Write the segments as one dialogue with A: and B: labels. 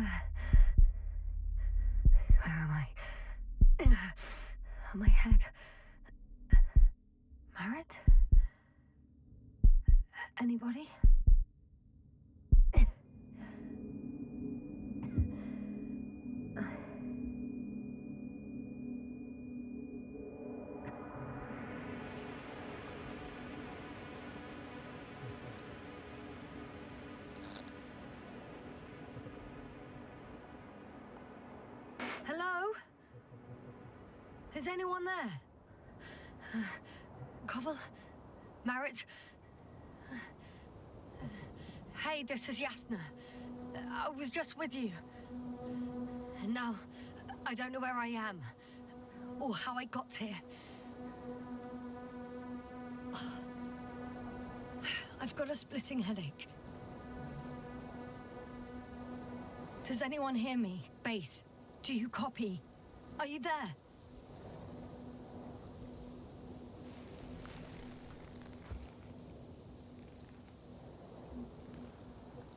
A: Where am I? My head. Marit? Anybody? Hello? Is anyone there? Koval? Marit? Hey, this is Yasna. I was just with you. And now, I don't know where I am. Or how I got here. I've got a splitting headache. Does anyone hear me? Base, do you copy? Are you there?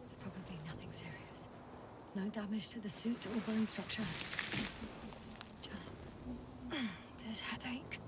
A: It's probably nothing serious. No damage to the suit or bone structure. Just this headache.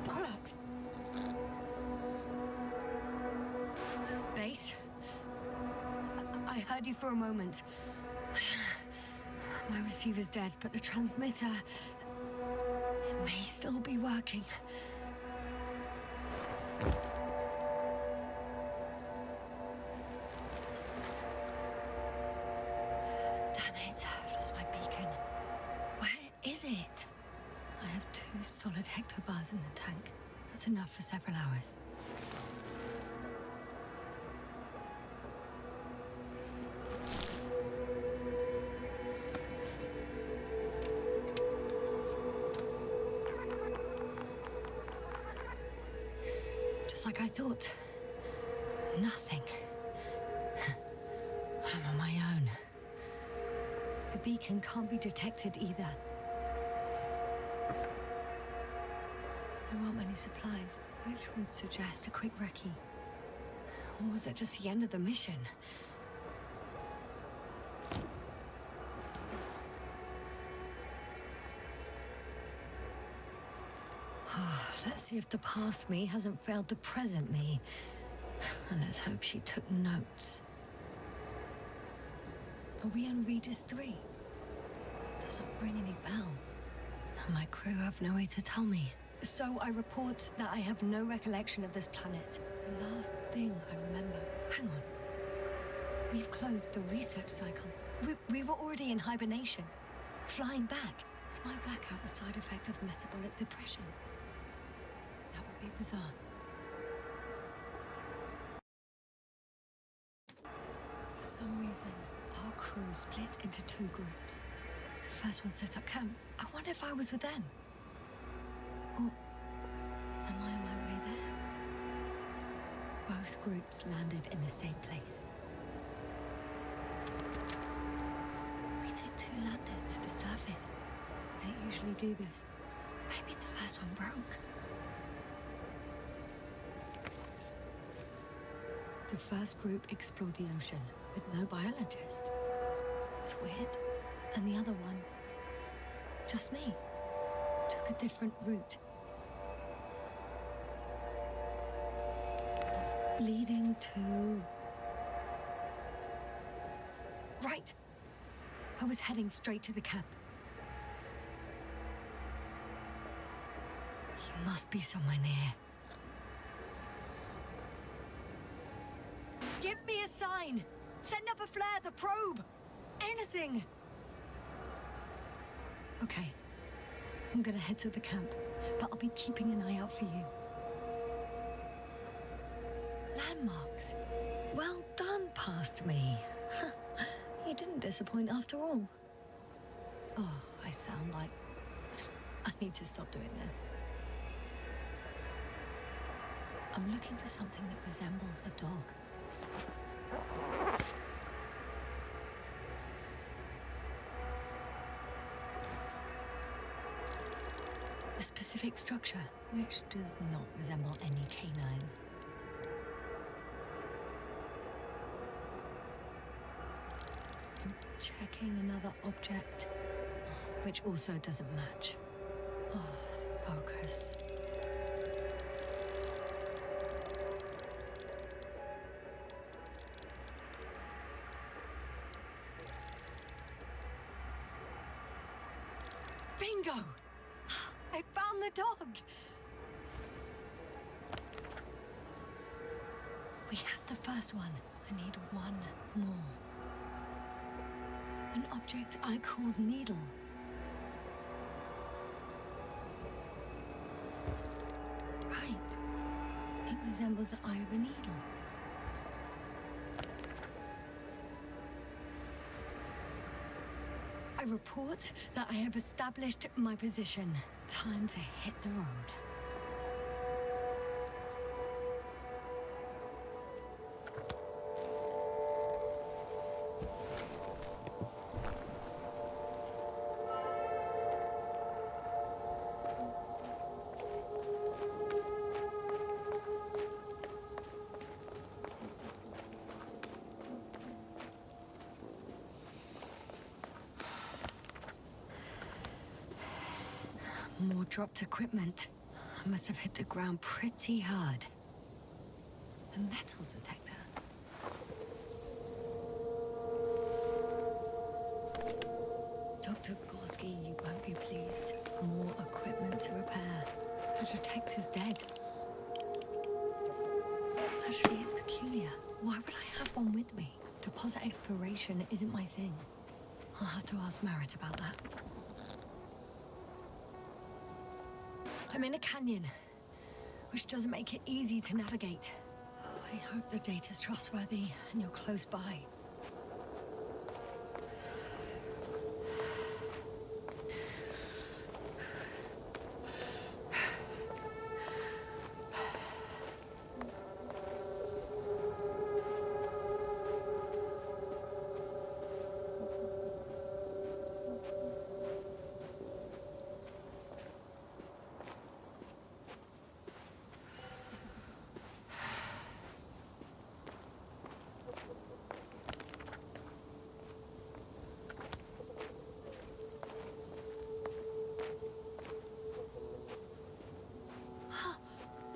A: Bollocks! Base? I heard you for a moment. My receiver's dead, but the transmitter may still be working. Damn it, I've lost my beacon. Where is it? I have 2 solid hectobars in the tank. That's enough for several hours. Just like I thought. Nothing. I'm on my own. The beacon can't be detected either. There aren't many supplies, which would suggest a quick recce. Or was it just the end of the mission? Let's see if the past me hasn't failed the present me. And let's hope she took notes. Are we on Regis 3? Doesn't ring any bells. And my crew have no way to tell me. So I report that I have no recollection of this planet. The last thing I remember. Hang on. We've closed the research cycle. We were already in hibernation. Flying back. Is my blackout a side effect of metabolic depression? That would be bizarre. For some reason, our crew split into 2 groups. The first one set up camp. I wonder if I was with them. Or am I on my way there? Both groups landed in the same place. We took 2 landers to the surface. We don't usually do this. Maybe the first one broke. The first group explored the ocean with no biologist. It's weird. And the other one, just me, took a different route. Leading to... Right. I was heading straight to the camp. You must be somewhere near. Give me a sign! Send up a flare, the probe! Anything! Okay. I'm gonna head to the camp, but I'll be keeping an eye out for you. Landmarks. Well done, past me. You didn't disappoint after all. Oh, I sound like... I need to stop doing this. I'm looking for something that resembles a dog. A specific structure, which does not resemble any canine. I'm checking another object, which also doesn't match. Oh, focus. Bingo! I found the dog! We have the first one. I need one more. An object I called Needle. Right. It resembles the eye of a needle. I report that I have established my position. Time to hit the road. More dropped equipment. I must have hit the ground pretty hard. A metal detector. Dr. Gorski, you won't be pleased. More equipment to repair. The detector's dead. Actually, it's peculiar. Why would I have one with me? Deposit exploration isn't my thing. I'll have to ask Merritt about that. I'm in a canyon, which doesn't make it easy to navigate. I hope the data's trustworthy and you're close by.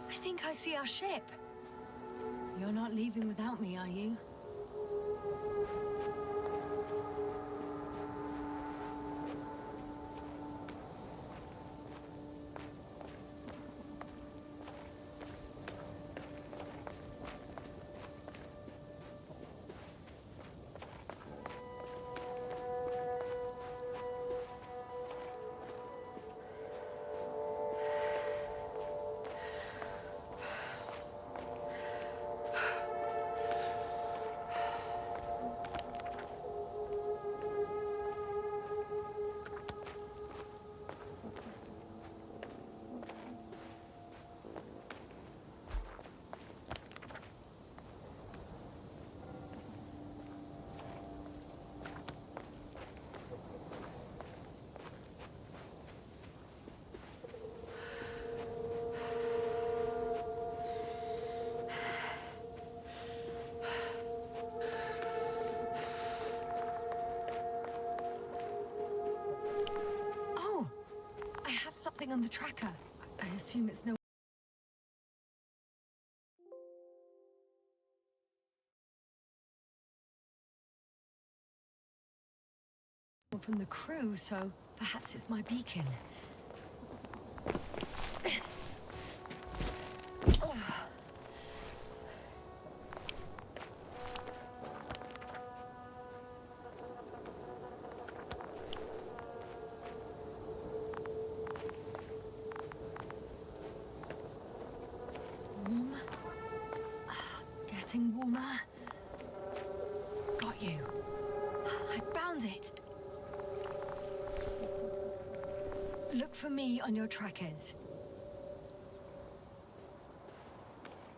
A: I think I see our ship. You're not leaving without me, are you? Something on the tracker. I assume it's no... from the crew, so perhaps it's my beacon. Warm. Getting warmer. Got you. I found it. Look for me on your trackers.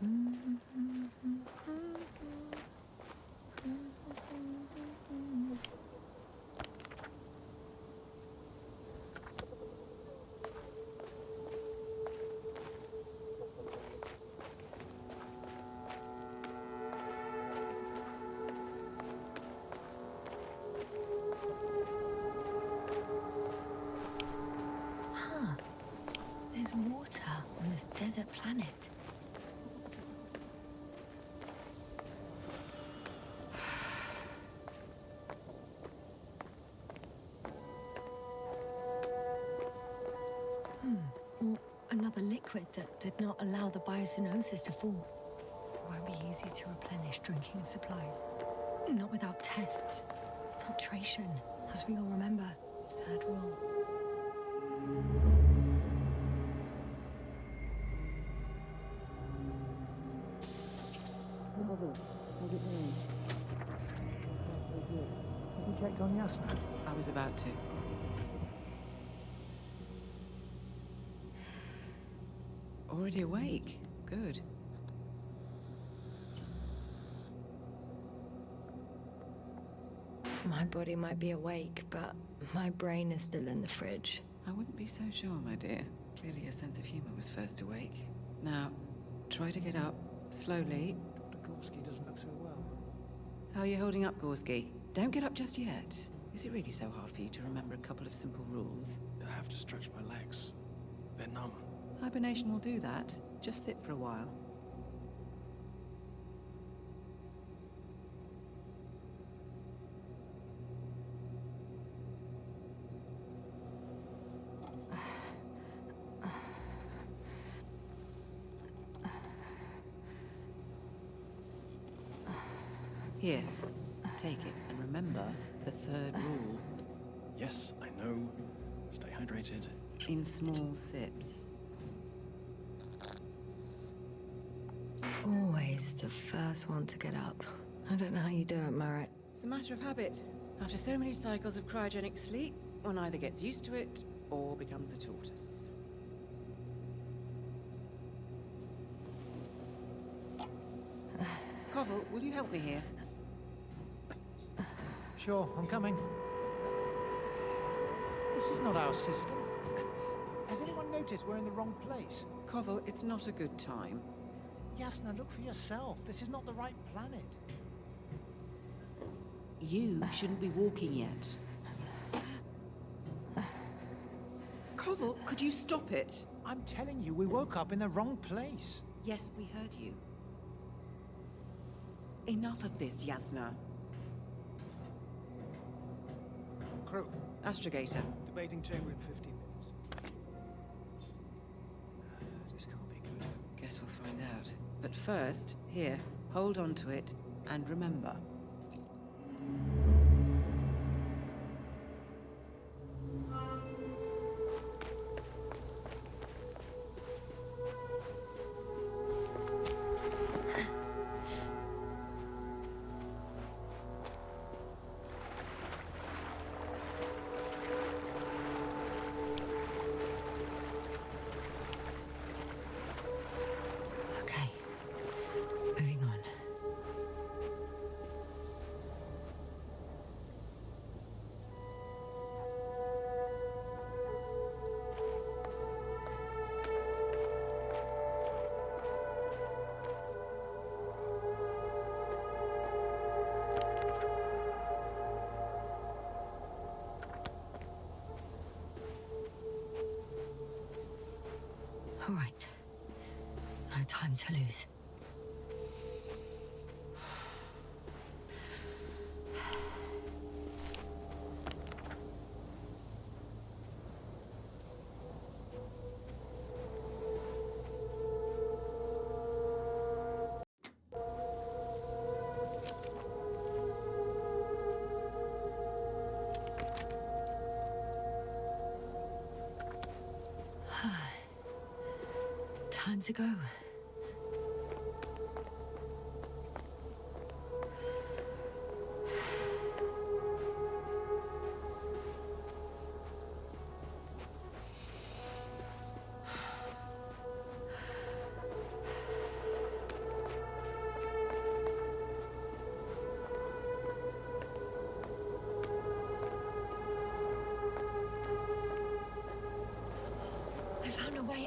A: Huh. There's water on this desert planet. Or another liquid that did not allow the biocenosis to fall. Won't be easy to replenish drinking supplies. Not without tests. Filtration, as we all remember. Third rule.
B: How's it going? Have you checked on Yasna?
C: I was about to. Already awake? Good.
A: My body might be awake, but my brain is still in the fridge.
C: I wouldn't be so sure, my dear. Clearly your sense of humor was first awake. Now, try to get up, slowly.
B: Dr. Gorski doesn't look so well.
C: How are you holding up, Gorski? Don't get up just yet. Is it really so hard for you to remember a couple of simple rules?
B: I have to stretch my legs. They're numb.
C: Hibernation will do that. Just sit for a while. Here, take it, and remember the third rule.
B: Yes, I know. Stay hydrated.
C: In small sips.
A: Always the first one to get up. I don't know how you do it, Merritt.
C: It's a matter of habit. After so many cycles of cryogenic sleep, one either gets used to it or becomes a tortoise. Koval, will you help me here?
B: Sure, I'm coming. This is not our system. Has anyone noticed we're in the wrong place?
C: Koval, it's not a good time.
B: Yasna, look for yourself. This is not the right planet.
C: You shouldn't be walking yet. Koval, could you stop it?
B: I'm telling you, we woke up in the wrong place.
C: Yes, we heard you. Enough of this, Yasna.
B: Crew,
C: Astrogator.
B: debating chamber in 15 minutes. This can't be good.
C: Guess we'll find out. But first, here, hold on to it, and remember.
A: Okay. Moving on. All right. No time to lose. Time to go.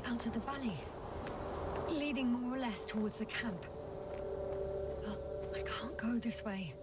A: way out of the valley, leading more or less towards the camp. But I can't go this way.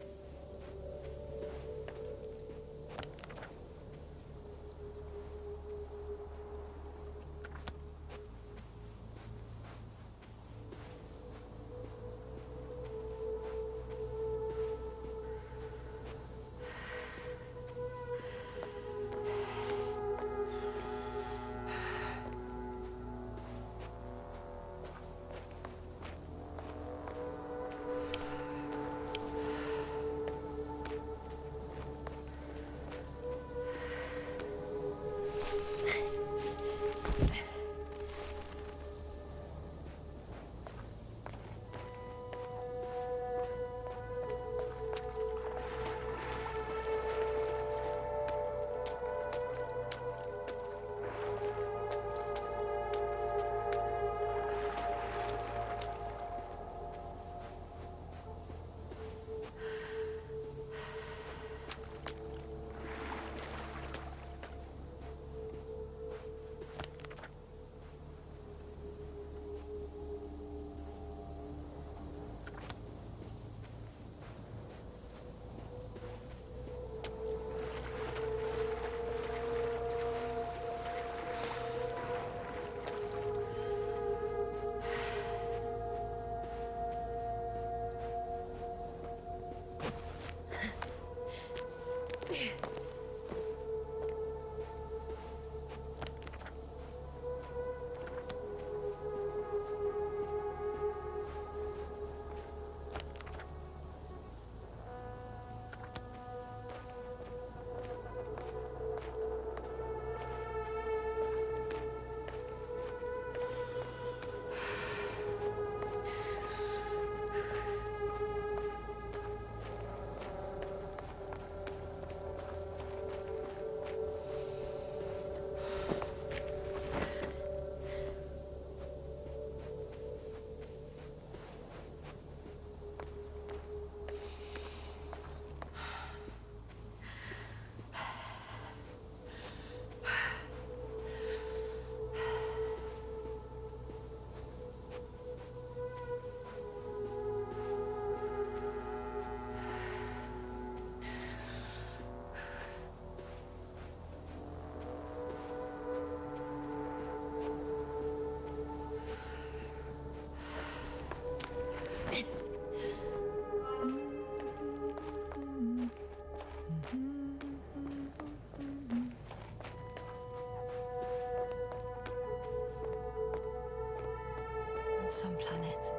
A: On some planets,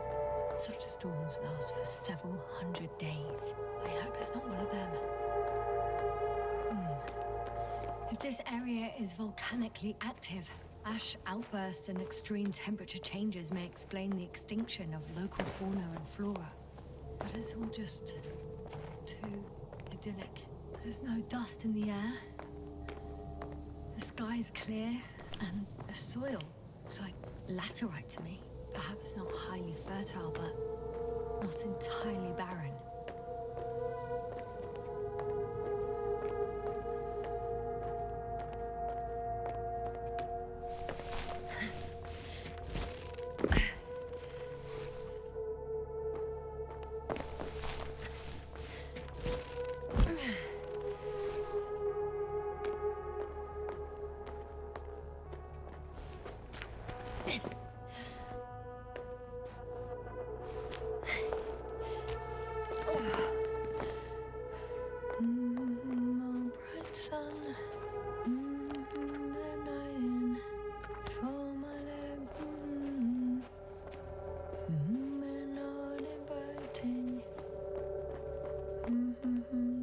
A: such storms last for several hundred days. I hope it's not one of them. If this area is volcanically active, ash outbursts and extreme temperature changes may explain the extinction of local fauna and flora. But it's all just too idyllic. There's no dust in the air. The sky's clear, and the soil looks like laterite to me. Perhaps not highly fertile, but not entirely barren.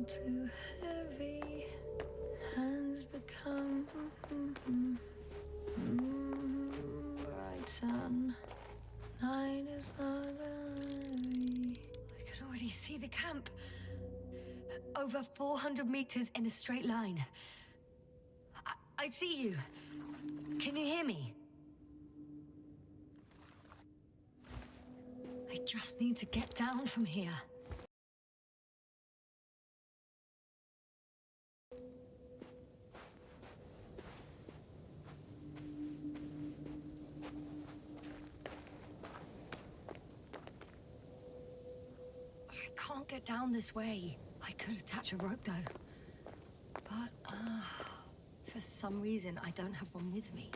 A: Too heavy, hands become bright sun. Night is not early. I can already see the camp. Over 400 meters in a straight line. I see you. Can you hear me? I just need to get down from here. can't get down this way. I could attach a rope, though. But, for some reason, I don't have one with me.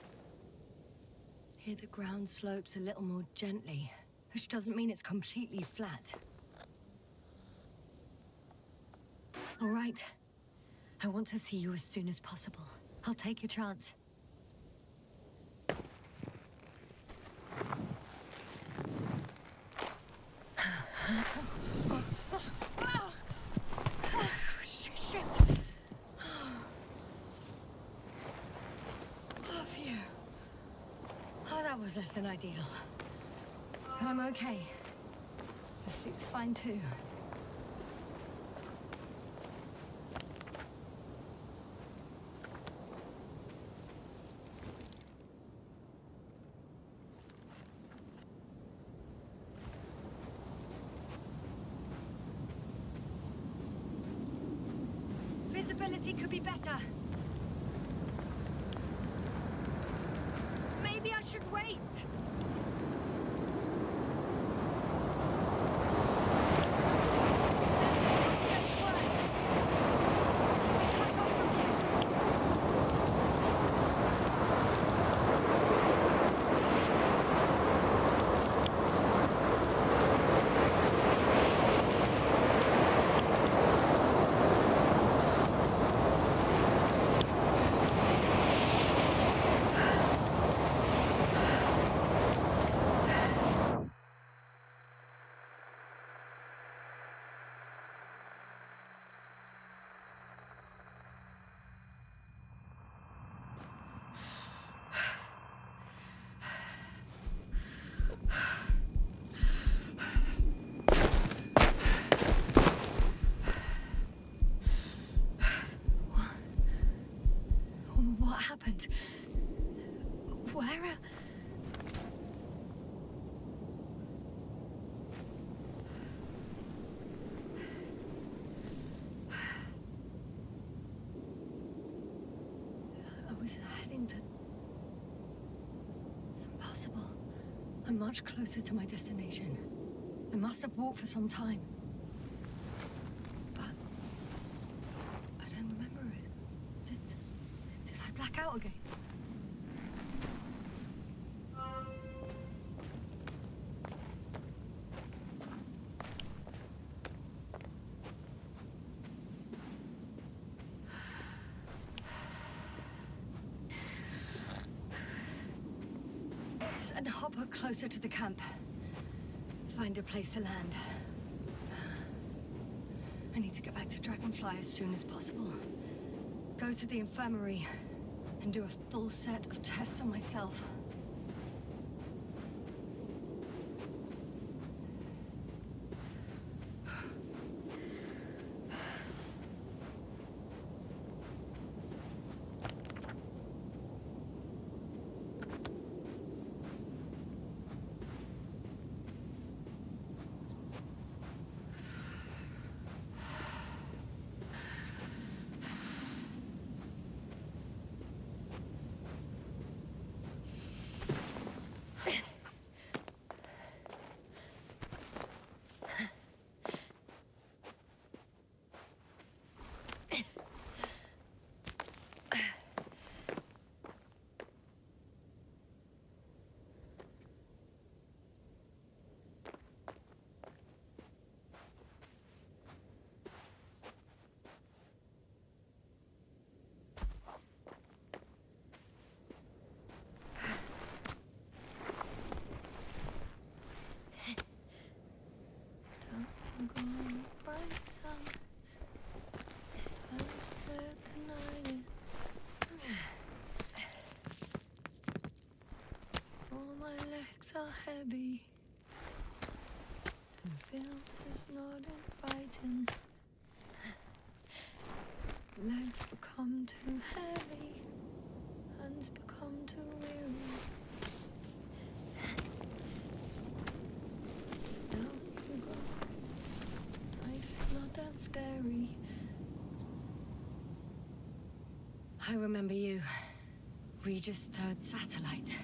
A: Here the ground slopes a little more gently, which doesn't mean it's completely flat. All right. I want to see you as soon as possible. I'll take your chance. Shit. Oh, phew. Oh, that was less than ideal. But I'm okay. The suit's fine too. Visibility could be better. Maybe I should wait. What happened? Where? I was heading to... Impossible. I'm much closer to my destination. I must have walked for some time. But... I don't remember it. Did I black out again? Send a hopper closer to the camp. Find a place to land. I need to get back to Dragonfly as soon as possible. Go to the infirmary and do a full set of tests on myself. All my legs are heavy, and Phil is not inviting. Legs become too heavy, hands become too weary. Down you go. Night is not that scary. I remember you. Regis' third satellite.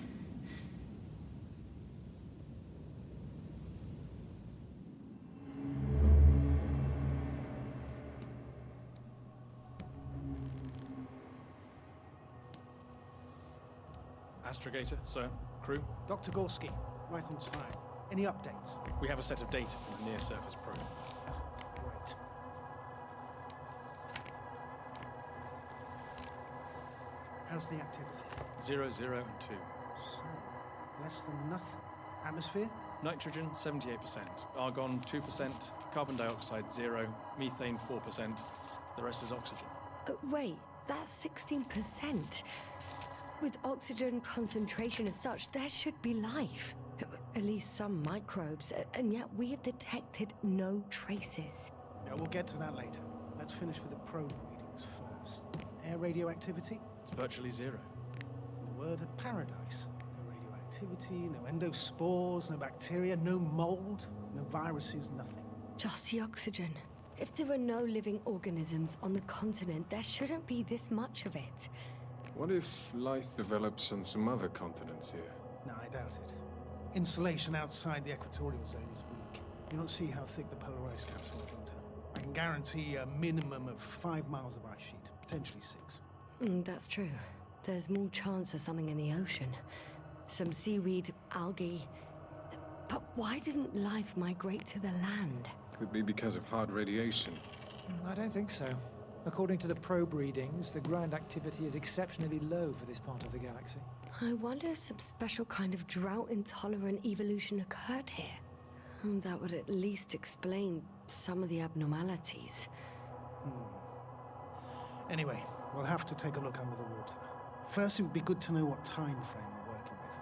D: Astrogator, sir. Crew,
B: Dr. Gorski, right on time. Any updates?
D: we have a set of data from the near-surface probe.
B: Great. How's the activity?
D: 0, 0, and 2.
B: So, less than nothing. Atmosphere?
D: Nitrogen, 78%. Argon, 2%. Carbon dioxide, 0. Methane, 4%. The rest is oxygen.
A: Wait, that's 16%. With oxygen concentration as such, there should be life. At least some microbes, and yet we have detected no traces.
B: Yeah, we'll get to that later. Let's finish with the probe readings first. Air radioactivity?
D: It's virtually 0.
B: In a word, a paradise. No radioactivity, no endospores, no bacteria, no mold, no viruses, nothing.
A: Just the oxygen. If there are no living organisms on the continent, there shouldn't be this much of it.
E: What if life develops on some other continents here?
B: No, I doubt it. Insulation outside the equatorial zone is weak. You don't see how thick the polar ice caps were, Doctor. I can guarantee a minimum of 5 miles of ice sheet, potentially 6.
A: That's true. There's more chance of something in the ocean. Some seaweed, algae. But why didn't life migrate to the land?
E: Could be because of hard radiation.
F: I don't think so. According to the probe readings, the ground activity is exceptionally low for this part of the galaxy.
A: I wonder if some special kind of drought-intolerant evolution occurred here. That would at least explain some of the abnormalities.
B: Anyway, we'll have to take a look under the water. First, it would be good to know what time frame we're working with.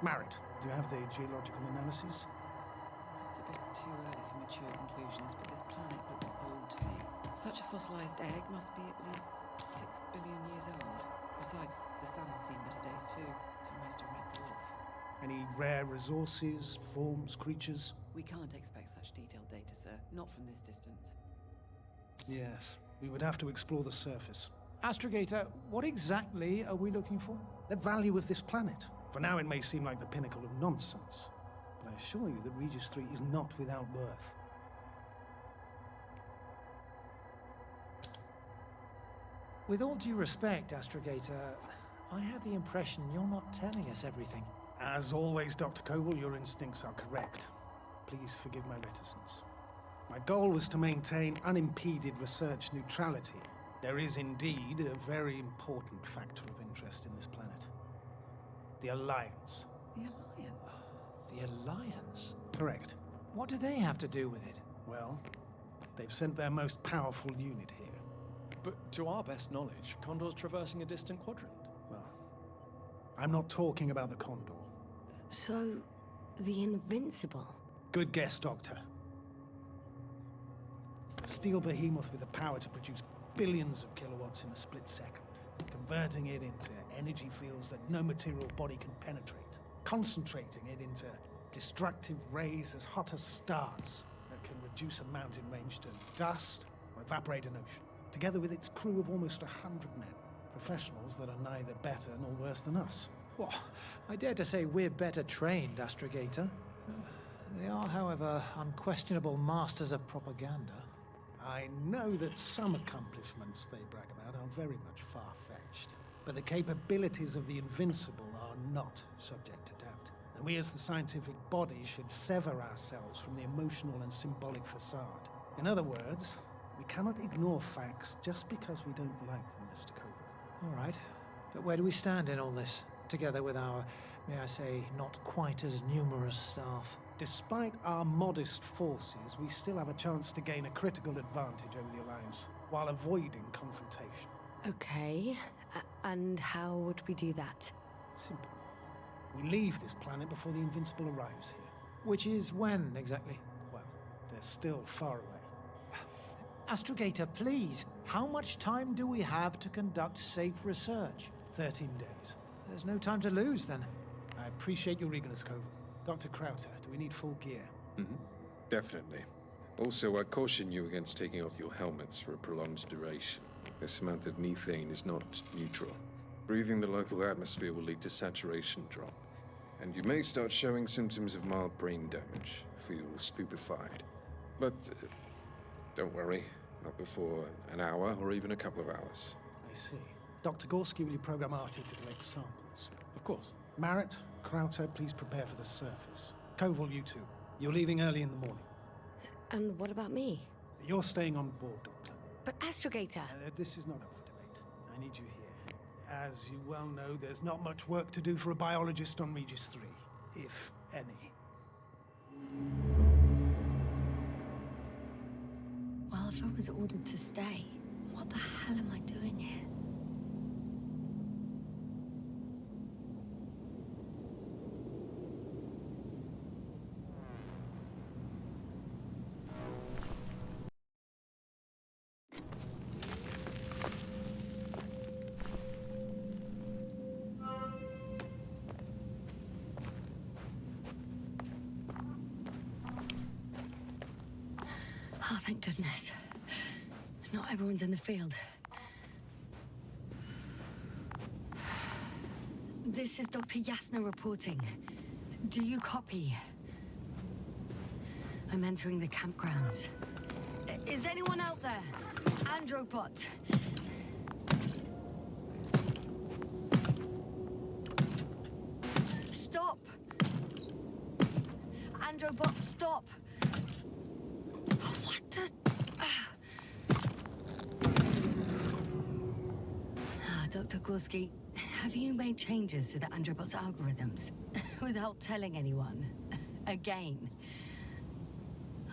B: Marit, do you have the geological analysis?
C: It's a bit too early for mature conclusions, but this planet looks old to me. Such a fossilized egg must be at least 6 billion years old. Besides, the sun has seen better days too. It's almost a red dwarf.
B: Any rare resources, forms, creatures?
C: We can't expect such detailed data, sir. Not from this distance.
B: Yes, we would have to explore the surface.
F: Astrogator, what exactly are we looking for?
B: The value of this planet. For now, it may seem like the pinnacle of nonsense, but I assure you that Regis 3 is not without worth.
F: With all due respect, Astrogator, I have the impression you're not telling us everything.
B: As always, Dr. Koval, your instincts are correct. Please forgive my reticence. My goal was to maintain unimpeded research neutrality. There is indeed a very important factor of interest in this planet. The Alliance.
C: The Alliance?
F: The Alliance?
B: Correct.
F: What do they have to do with it?
B: Well, they've sent their most powerful unit here.
D: But to our best knowledge, Condor's traversing a distant quadrant.
B: Well, I'm not talking about the Condor.
A: So, the Invincible.
B: Good guess, Doctor. A steel behemoth with the power to produce billions of kilowatts in a split second, converting it into energy fields that no material body can penetrate, concentrating it into destructive rays as hot as stars that can reduce a mountain range to dust or evaporate an ocean, together with its crew of almost 100 men, professionals that are neither better nor worse than us.
F: Well, I dare to say we're better trained, Astrogator. They are, however, unquestionable masters of propaganda.
B: I know that some accomplishments they brag about are very much far-fetched, but the capabilities of the Invincible are not subject to doubt. And we as the scientific body should sever ourselves from the emotional and symbolic facade. In other words, we cannot ignore facts just because we don't like them, Mr. Koval.
F: All right, but where do we stand in all this, together with our, may I say, not quite as numerous staff?
B: Despite our modest forces, we still have a chance to gain a critical advantage over the Alliance, while avoiding confrontation.
A: Okay, and how would we do that?
B: Simple. We leave this planet before the Invincible arrives here.
F: Which is when, exactly?
B: Well, they're still far away.
F: Astrogator, please, how much time do we have to conduct safe research?
B: 13 days.
F: There's no time to lose, then.
B: I appreciate your eagerness, Koval. Dr. Krauter, do we need full gear?
E: Definitely. Also, I caution you against taking off your helmets for a prolonged duration. This amount of methane is not neutral. Breathing the local atmosphere will lead to saturation drop, and you may start showing symptoms of mild brain damage, feel stupefied. But don't worry, Not before an hour or even a couple of hours.
B: I see. Dr. Gorski, will you program Artie to collect samples?
D: Of course.
B: Marrett, Krauter, please prepare for the surface. Koval, you two. You're leaving early in the morning.
A: And what about me?
B: You're staying on board, Doctor.
A: But Astrogator...
B: This is not up for debate. I need you here. As you well know, there's not much work to do for a biologist on Regis 3, if any.
A: Well, if I was ordered to stay, what the hell am I doing here? Oh, thank goodness. Not everyone's in the field. This is Dr. Yasna reporting. Do you copy? I'm entering the campgrounds. Is anyone out there? Androbot. Stop! Androbot, stop! What the... Dr. Gorski, have you made changes to the Androbot's algorithms without telling anyone? Again?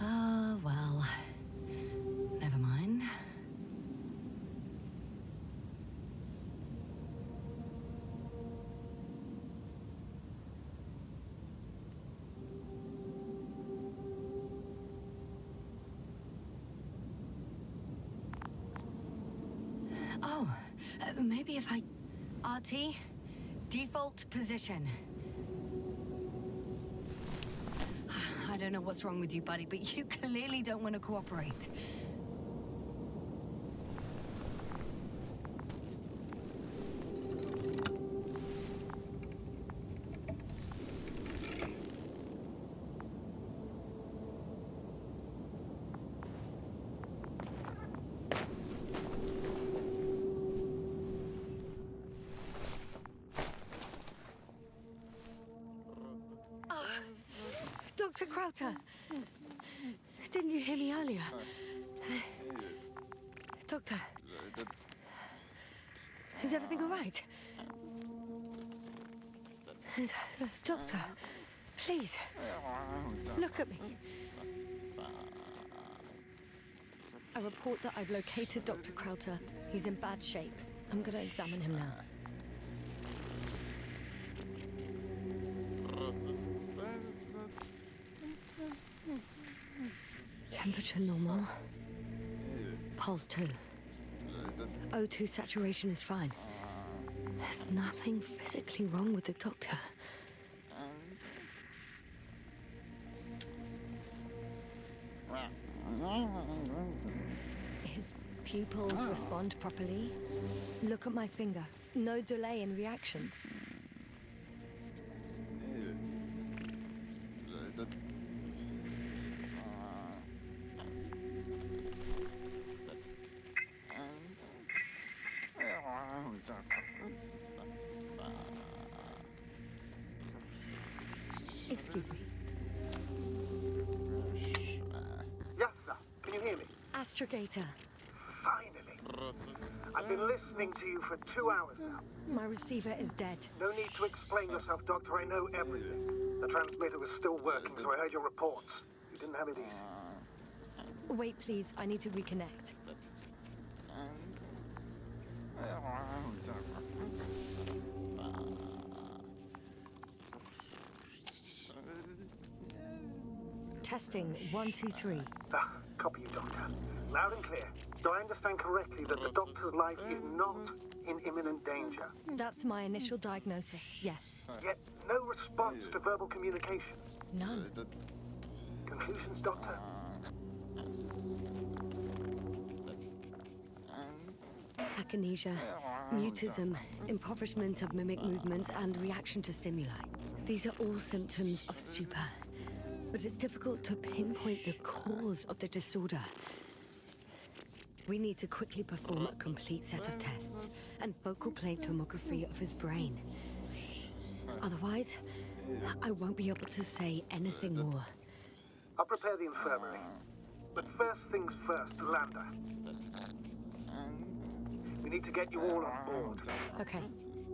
A: Ah, well... never mind. Oh, maybe if I... RT? Default position. I don't know what's wrong with you, buddy, but you clearly don't want to cooperate. Dr. Krauter! Didn't you hear me earlier? Doctor? Is everything all right? Doctor, please, look at me. I report that I've located Dr. Krauter. He's in bad shape. I'm gonna examine him now. Temperature normal. Pulse 2. O2 saturation is fine. There's nothing physically wrong with the doctor. His pupils respond properly. Look at my finger. No delay in reactions. Excuse me.
B: Yasna, can you hear me?
A: Astrogator.
B: Finally. I've been listening to you for 2 hours now.
A: My receiver is dead.
B: No need to explain yourself, Doctor. I know everything. The transmitter was still working, so I heard your reports. You didn't have it easy.
A: Wait, please. I need to reconnect. Testing 1, 2, 3.
B: Copy you, Doctor. Loud and clear. Do I understand correctly that the Doctor's life is not in imminent danger?
A: That's my initial diagnosis, yes.
B: Yet no response to verbal communication.
A: None.
B: Conclusions, Doctor?
A: Akinesia, mutism, impoverishment of mimic movements, and reaction to stimuli. These are all symptoms of stupor. But it's difficult to pinpoint the cause of the disorder. We need to quickly perform a complete set of tests and focal plane tomography of his brain. Otherwise, I won't be able to say anything more.
B: I'll prepare the infirmary. But first things first, Lander. We need to get you all on board.
A: Okay,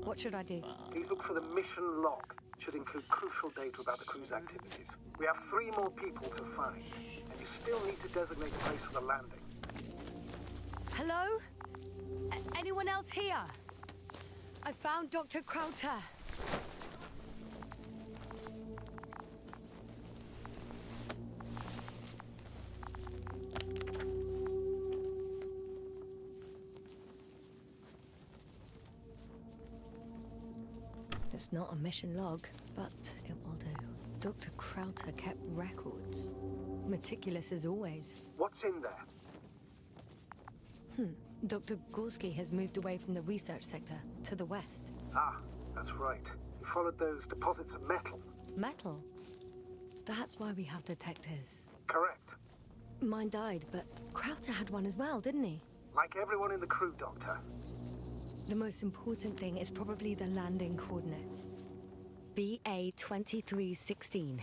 A: what should I do?
B: Please look for the mission log. It should include crucial data about the crew's activities. We have 3 more people to find, and you still need to designate a place for the landing.
A: Hello? Anyone else here? I found Dr. Krauter. It's not a mission log, but it will do. Dr. Krauter kept records. Meticulous as always.
B: What's in there?
A: Dr. Gorski has moved away from the research sector to the west.
B: Ah, that's right. You followed those deposits of metal.
A: Metal? That's why we have detectors.
B: Correct.
A: Mine died, but Krauter had one as well, didn't he?
B: Like everyone in the crew, Doctor.
A: The most important thing is probably the landing coordinates. BA 2316.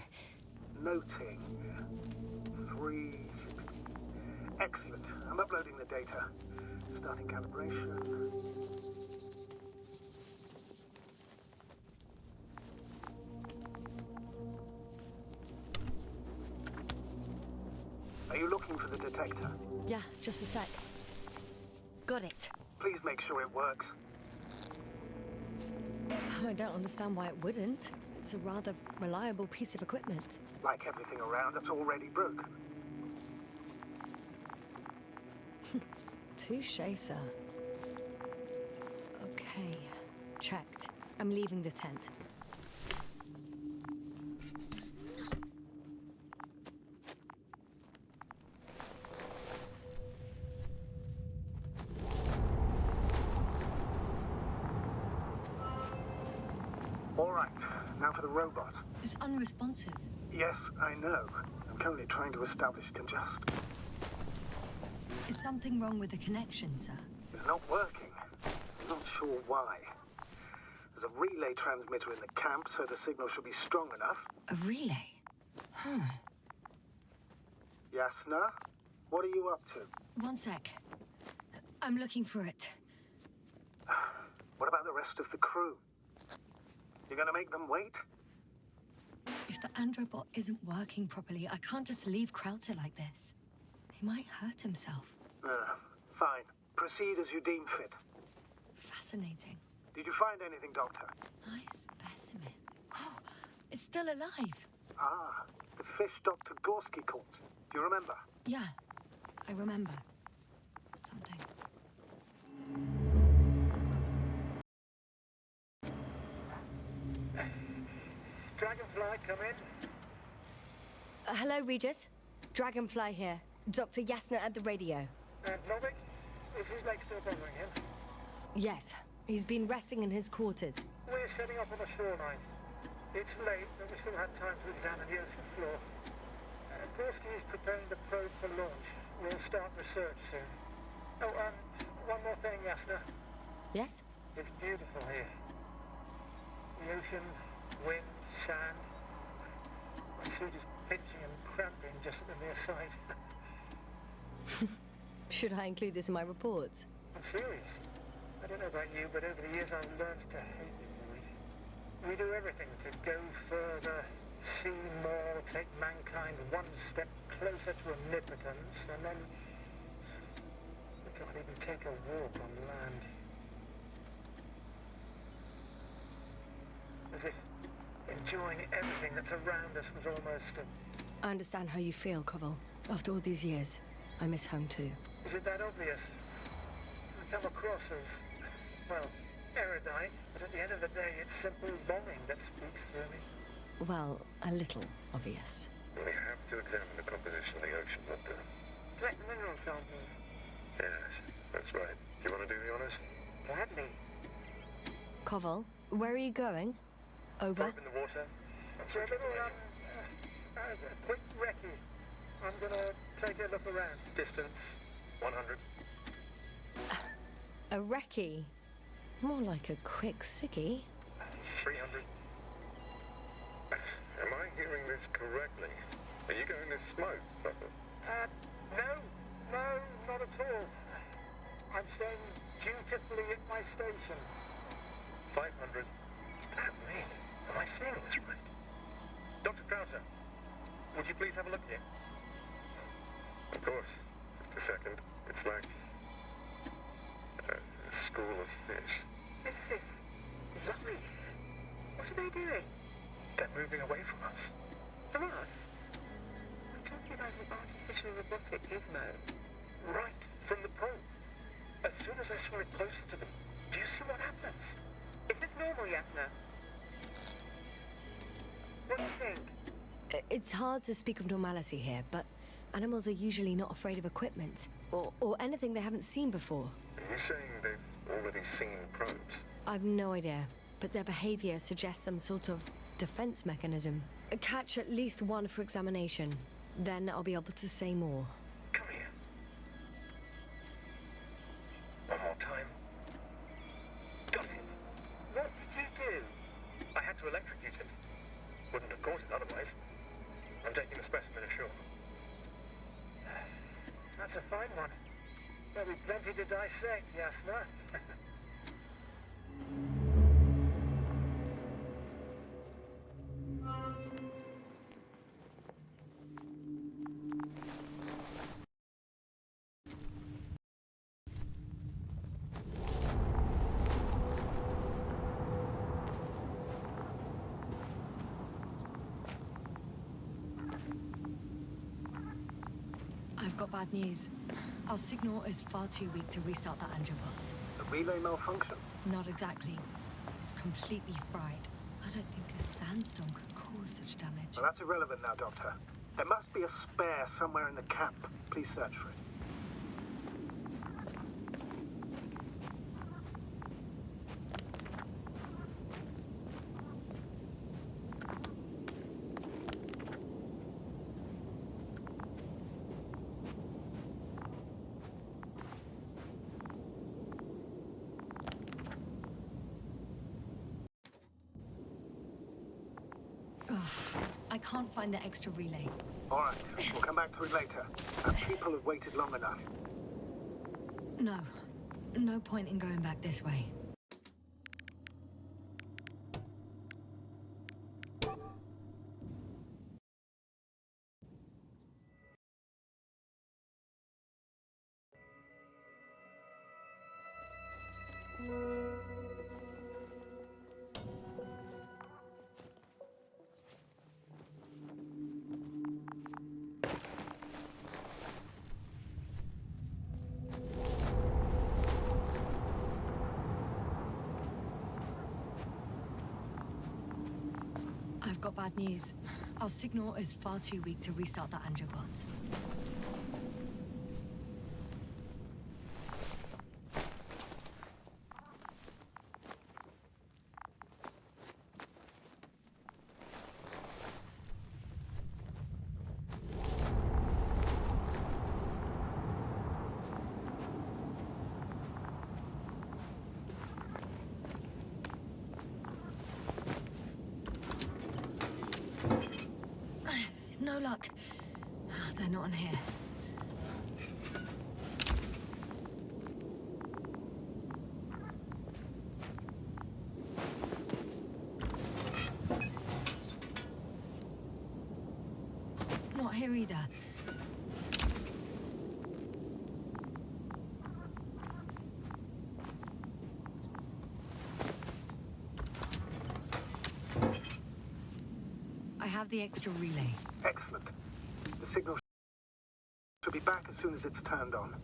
B: Noting. 360. Excellent. I'm uploading the data. Starting calibration. Are you looking for the detector?
A: Yeah, just a sec. Got it.
B: Please make sure it works.
A: I don't understand why it wouldn't. It's a rather reliable piece of equipment.
B: Like everything around that's already broken.
A: Touché, sir. Okay. Checked. I'm leaving the tent.
B: All right, now for the robot.
A: It's unresponsive.
B: Yes, I know. I'm currently trying to establish it can just...
A: Is something wrong with the connection, sir?
B: It's not working. I'm not sure why. There's a relay transmitter in the camp, so the signal should be strong enough.
A: A relay? Huh.
B: Yasna, what are you up to?
A: One sec. I'm looking for it.
B: What about the rest of the crew? You're gonna make them wait?
A: If the Androbot isn't working properly, I can't just leave Krauter like this. He might hurt himself.
B: Fine. Proceed as you deem fit.
A: Fascinating.
B: Did you find anything, Doctor?
A: Nice specimen. Oh, it's still alive.
B: Ah, the fish Dr. Gorski caught. Do you remember?
A: Yeah, I remember. Something.
B: Dragonfly, come in.
A: Hello, Regis. Dragonfly here. Dr. Yasna at the radio.
B: And Novik? Is his leg still bothering him?
A: Yes, he's been resting in his quarters.
B: We're setting up on the shoreline. It's late, but we still have time to examine the ocean floor. Gorski is preparing the probe for launch. We'll start research soon. Oh, one more thing, Yasna.
A: Yes?
B: It's beautiful here. The ocean, wind, sand. My suit is pinching and cramping just at the mere sight.
A: Should I include this in my reports?
B: I'm serious. I don't know about you, but over the years I've learned to hate the void. We do everything to go further, see more, take mankind one step closer to omnipotence, and then we can't even take a walk on land. As if enjoying everything that's around us was almost a...
A: I understand how you feel, Koval. After all these years, I miss home too.
B: Is it that obvious? I come across as, well, erudite, but at the end of the day, it's simple longing that speaks through me.
A: Well, a little obvious.
E: We have to examine the composition of the ocean, Doctor.
B: Collect the mineral samples.
E: Yes, that's right. Do you want to do the honors?
B: Gladly.
A: Koval, where are you going? Over.
E: Probe in the water.
B: For a little, a quick recce. I'm gonna take a look around.
E: Distance 100.
A: A recce? More like a quick sickie.
G: 300. Am I hearing this correctly? Are you going to smoke, Papa?
H: No, not at all. I'm staying dutifully at my station.
G: 500. Damn me. Am I seeing this right? Dr. Krauser, would you please have a look here? Of course. Just a second. It's like a school of fish.
H: This is life. What are they doing?
G: They're moving away from us.
H: From us? I'm talking about an artificial robotic gizmo.
G: Right from the probe. As soon as I swing it closer to them, do you see what happens?
H: Is this normal, Yasna? What do you think?
A: It's hard to speak of normality here, but animals are usually not afraid of equipment or anything they haven't seen before.
G: Are you saying they've already seen probes?
A: I've no idea, but their behavior suggests some sort of defense mechanism. Catch at least one for examination. Then I'll be able to say more.
G: Come here. One more time. Got it.
H: What did you do?
G: I had to electrocute it. Wouldn't have caught it otherwise. I'm taking the specimen ashore.
H: That's a fine one. There'll be plenty to dissect, Yasna.
A: I've got bad news. Our signal is far too weak to restart that Androbot.
H: A relay malfunction?
A: Not exactly. It's completely fried. I don't think a sandstorm could cause such damage.
H: Well, that's irrelevant now, Doctor. There must be a spare somewhere in the camp. Please search for it.
A: I can't find the extra relay.
H: All right, we'll come back to it later. Our people have waited long enough.
A: No. No point in going back this way. I've got bad news. Our signal is far too weak to restart that Androbot. No luck. They're not in here. Not here either. I have the extra relay.
H: Excellent. The signal should be back as soon as it's turned on.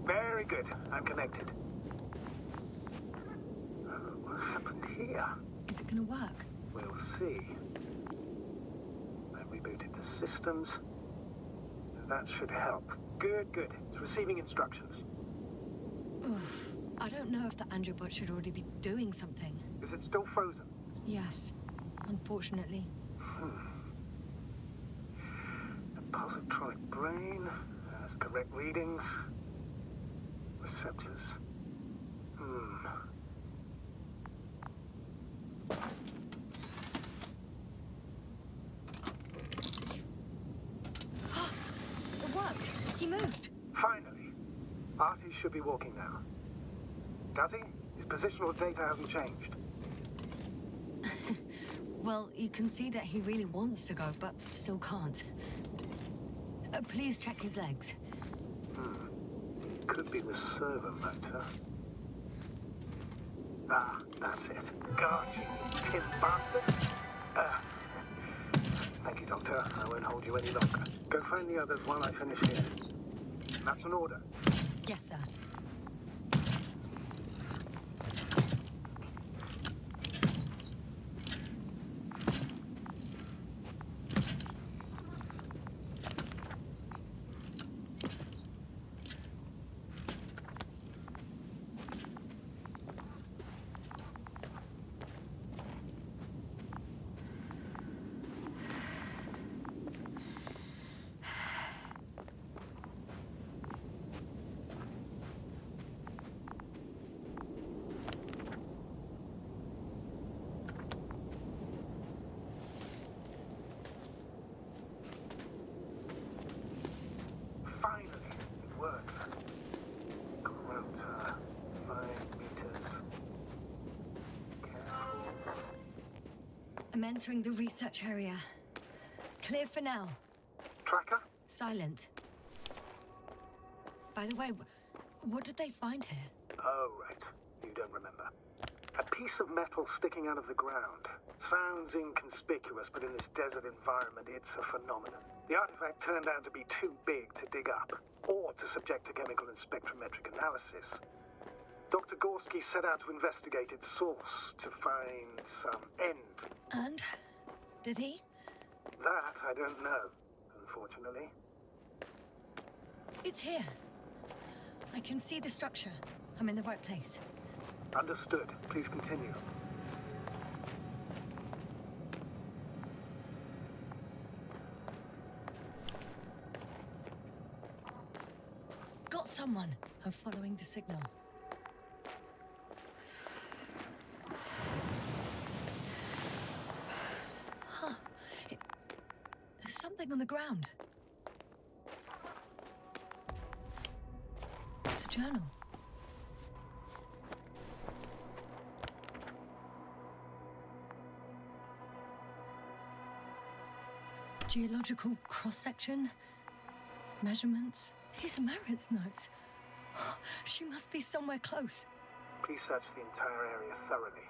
H: Very good. I'm connected. What happened here?
A: Is it gonna work?
H: We'll see. I've rebooted the systems. That should help. Good. It's receiving instructions.
A: Oof. I don't know if the Androbot should already be doing something.
H: Is it still frozen?
A: Yes, unfortunately.
H: A positronic brain has correct readings. Receptors.
A: It worked! He moved!
H: Finally. Artie should be walking now. Does he? His positional data hasn't changed.
A: Well, you can see that he really wants to go, but still can't. Please check his legs.
H: Could be the servo motor. Ah, that's it. Gosh, you tin bastard. Thank you, Doctor. I won't hold you any longer. Go find the others while I finish here. That's an order.
A: Yes, sir.
H: Finally, it works. Quota, 5 meters. Careful.
A: I'm entering the research area. Clear for now.
H: Tracker?
A: Silent. By the way, what did they find here?
H: Oh, right. You don't remember. A piece of metal sticking out of the ground. Sounds inconspicuous, but in this desert environment, it's a phenomenon. The artifact turned out to be too big to dig up, or to subject to chemical and spectrometric analysis. Dr. Gorski set out to investigate its source, to find some end.
A: And? Did he?
H: That I don't know, unfortunately.
A: It's here. I can see the structure. I'm in the right place.
H: Understood. Please continue.
A: Got someone. I'm following the signal. Huh. There's something on the ground. It's a journal. Geological cross-section, measurements. These are Marit's notes. She must be somewhere close.
H: Please search the entire area thoroughly.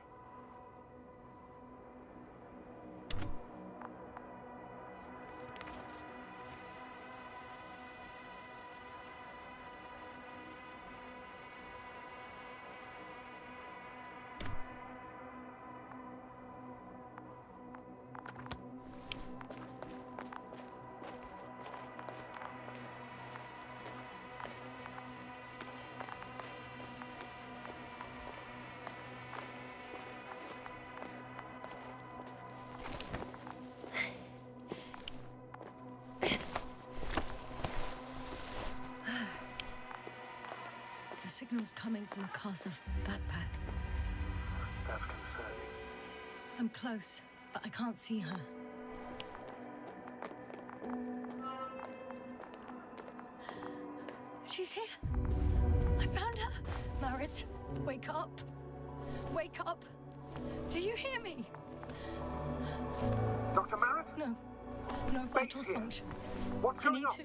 A: The signal's coming from a Castle backpack.
H: That's concerning.
A: I'm close, but I can't see her. She's here. I found her. Marit, wake up. Wake up. Do you hear me?
H: Dr. Marit?
A: No. No vital
H: here.
A: functions.
H: What's
A: I
H: going
A: need
H: on?
A: to.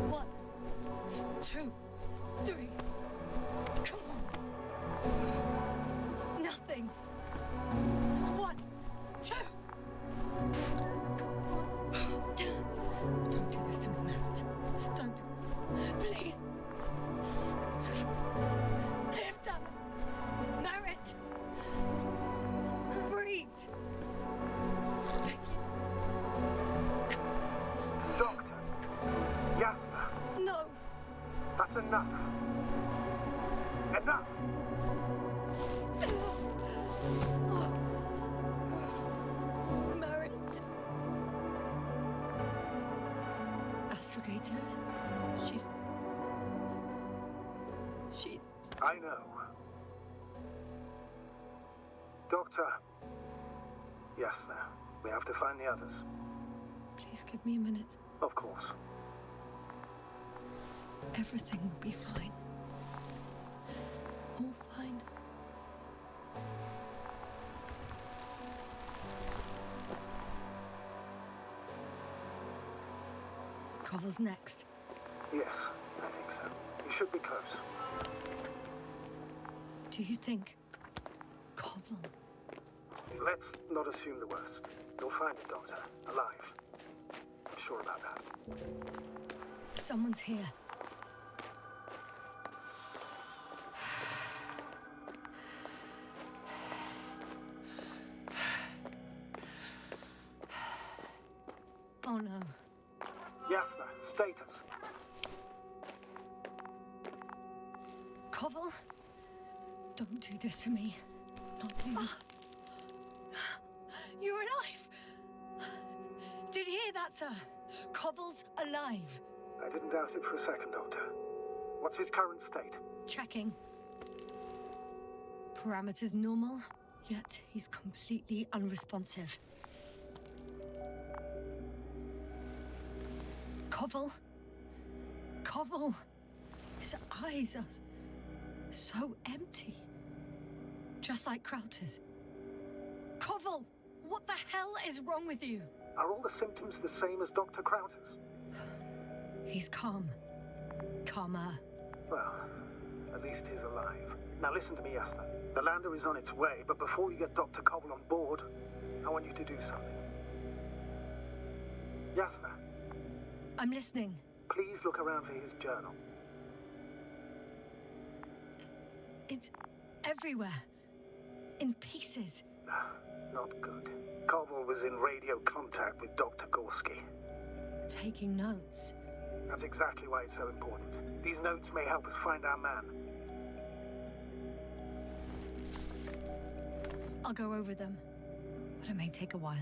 A: 1, 2, 3. Come on. Nothing. 1, 2. Don't do this to me, Marit. Don't. Please. Lift up. Marit. Breathe.
H: That's enough. Enough!
A: Merit. Astrogator. She's...
H: I know. Doctor. Yes, now. We have to find the others.
A: Please give me a minute.
H: Of course.
A: Everything will be fine. All fine. Koval's next.
H: Yes, I think so. You should be close.
A: Do you think... Koval?
H: Let's not assume the worst. You'll find it, Doctor. Alive. I'm sure about that.
A: Someone's here. Oh no.
H: Yasna, status.
A: Koval? Don't do this to me. Not you. You're alive! Did you hear that, sir? Koval's alive.
H: I didn't doubt it for a second, Doctor. What's his current state?
A: Checking. Parameters normal, yet he's completely unresponsive. Koval? Koval! His eyes are so empty. Just like Krauter's. Koval! What the hell is wrong with you?
H: Are all the symptoms the same as Dr. Krauter's?
A: He's calm. Calmer.
H: Well, at least he's alive. Now listen to me, Yasna. The lander is on its way, but before you get Dr. Koval on board, I want you to do something. Yasna,
A: I'm listening.
H: please look around for his journal.
A: It's everywhere. In pieces.
H: Not good. Koval was in radio contact with Dr. Gorski.
A: Taking notes.
H: That's exactly why it's so important. These notes may help us find our man.
A: I'll go over them. But it may take a while.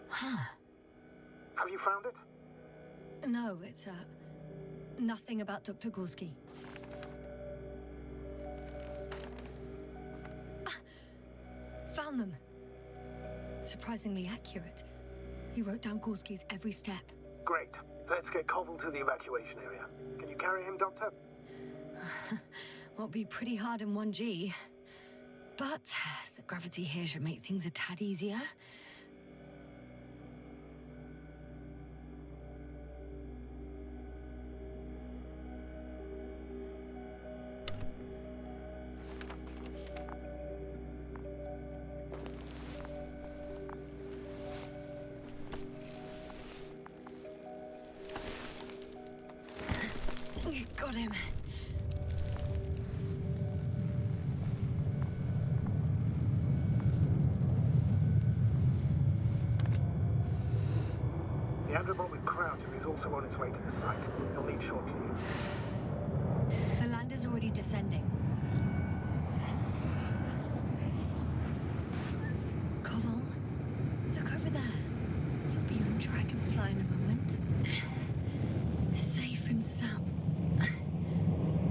A: Huh.
H: Have you found it?
A: No, it's, nothing about Dr. Gorski. Found them. Surprisingly accurate. He wrote down Gorski's every step.
H: Great. Let's get Koval to the evacuation area. Can you carry him, Doctor?
A: Won't be pretty hard in 1G. But the gravity here should make things a tad easier. Got him.
H: The Androbot with Krauter is also on its way to the site. He'll leave shortly.
A: The land is already descending. Koval, look over there. You'll be on Dragonfly in a moment. Safe and sound.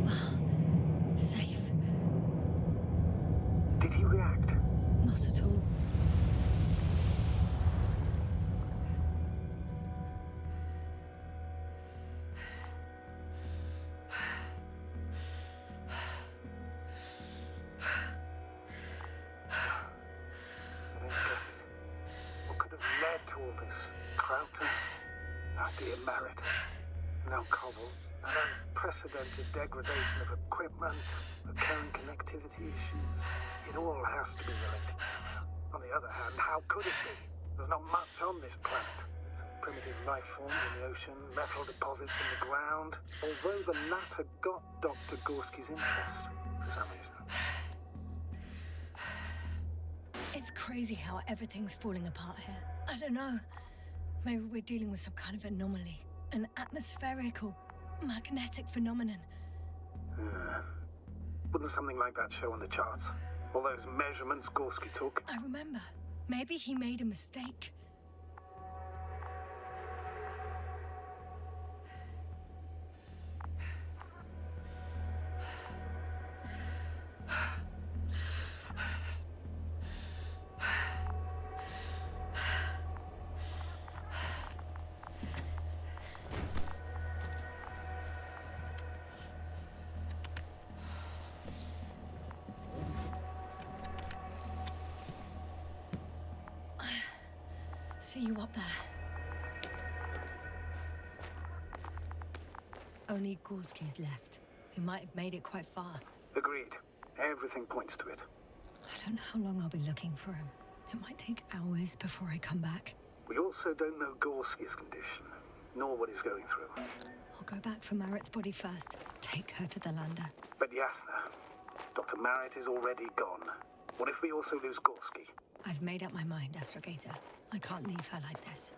A: Well, safe.
H: Did he react?
A: Not at all.
H: I don't get it. What could have led to all this? Krauter? Our dear Merritt. Now Koval. An unprecedented degradation of equipment, recurring connectivity issues. It all has to be related. On the other hand, how could it be? There's not much on this planet. Some primitive life forms in the ocean, metal deposits in the ground. Although the latter got Dr. Gorski's interest, for some reason.
A: It's crazy how everything's falling apart here. I don't know. Maybe we're dealing with some kind of anomaly. An atmospheric or magnetic phenomenon.
H: Wouldn't something like that show on the charts? All those measurements Gorski took?
A: I remember. Maybe he made a mistake. See you up there. Only Gorski's left. We might have made it quite far.
H: Agreed. Everything points to it.
A: I don't know how long I'll be looking for him. It might take hours before I come back.
H: We also don't know Gorski's condition, nor what he's going through.
A: I'll go back for Marrett's body first. Take her to the lander.
H: But Yasna, Dr. Marrett is already gone. What if we also lose Gorski?
A: I've made up my mind, Astrogator. I can't leave her like this.